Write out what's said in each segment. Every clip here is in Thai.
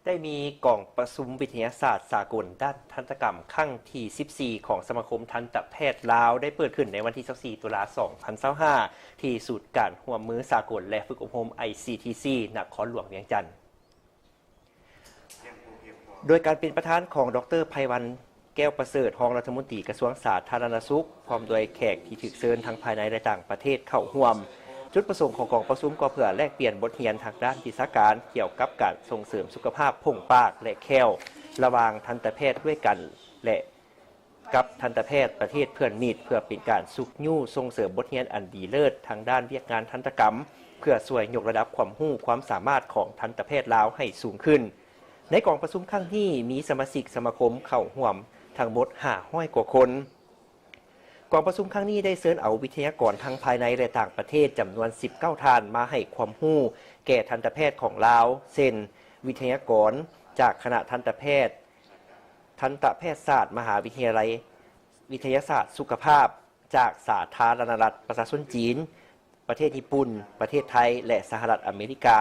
ได้มีกล่องประชุมวิทยาศาสตร์สากลด้านทันตกรรมครั้งที่ 14 ของสมาคมทันตแพทย์ลาวได้เปิดขึ้นในวันที่ 24 ตุลาคม 2025 ที่ศูนย์การร่วมมือสากลและฝึกอบรม ICTC นครหลวงเวียงจันทร์โดยการเป็นประธานของดร.ไพวันแก้วประเสริฐรองรัฐมนตรีกระทรวงสาธารณสุขพร้อมด้วยแขกที่ถูกเชิญทั้งภายในและต่างประเทศเข้าร่วมจุดประสงค์ของกองประชุมก็เพื่อแลกเปลี่ยนบทเรียนทางด้านวิชาการเกี่ยวกับการส่งเสริมสุขภาพพ่งปากและแคลระหว่างทันตแพทย์ด้วยกันและกับทันตแพทย์ประเทศเพื่อนมิตรเพื่อเป็นการสุขยู่ส่งเสริมบทเรียนอันดีเลิศทางด้านเวียกงานทันตกรรมเพื่อช่วยยกระดับความรู้ความสามารถของทันตแพทย์ลาวให้สูงขึ้นในกองประชุมครั้งนี้มีสมาชิกสมาคมเข้าร่วมทั้งหมด500 กว่าคนกองประชุมครั้งนี้ได้เชิญเอาวิทยากรทั้งภายในและต่างประเทศจำนวน19 ท่านมาให้ความรู้แก่ทันตแพทย์ของลาวเช่นวิทยากรจากคณะทันตแพทย์ศาสตร์มหาวิทยาลัยวิทยาศาสตร์สุขภาพจากสาธารณรัฐประชาชนจีนประเทศญี่ปุ่นประเทศไทยและสหรัฐอเมริกา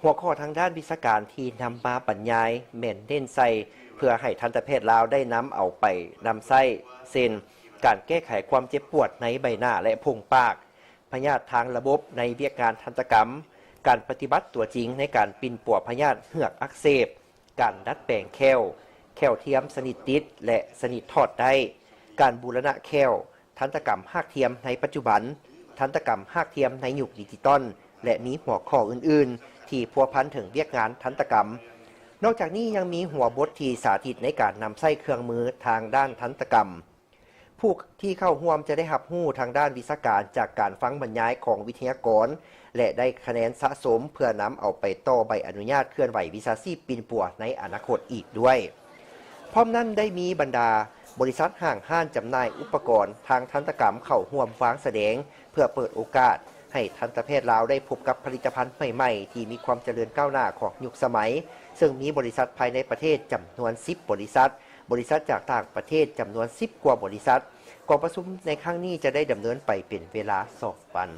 หัวข้อทางด้านวิชาการที่นำมาบรรยายแม่นเน้นใส่เพื่อให้ทันตแพทย์ลาวได้นำเอาไปนำใส่เช่นการแก้ไขความเจ็บปวดในใบหน้าและโพรงปากพยาธิทางระบบในเวียกงานทันตกรรมการปฏิบัติตัวจริงในการปิ่นปัวพยาธิเหือกอักเสบการดัดแปลงแคลเทียมสนิทติดและสนิททอดได้การบูรณะแคลทันตกรรมหากเทียมในปัจจุบันทันตกรรมหากเทียมในยุคดิจิตอลและมีหัวข้ออื่นๆที่พัวพันถึงเวียกงานทันตกรรมนอกจากนี้ยังมีหัวบทที่สาธิตในการนำใช้เครื่องมือทางด้านทันตกรรมผู้ที่เข้าร่วมจะได้รับรู้ทางด้านวิชาการจากการฟังบรรยายของวิทยากรและได้คะแนนสะสมเพื่อนำเอาไปต่อใบอนุญาตเคลื่อนไหววิชาชีพปิ่นปัวในอนาคตอีกด้วยพร้อมนั้นได้มีบรรดาบริษัทห้างห้านจำหน่ายอุปกรณ์ทางทันตกรรมเข้าร่วมวางแสดงเพื่อเปิดโอกาสให้ทันตแพทย์ลาวได้พบกับผลิตภัณฑ์ใหม่ๆที่มีความเจริญก้าวหน้าของยุคสมัยซึ่งมีบริษัทภายในประเทศจำนวน10 บริษัทจากต่างประเทศจำนวน10 กว่าบริษัทกองประชุมในครั้งนี้จะได้ดำเนินไปเป็นเวลา2 วัน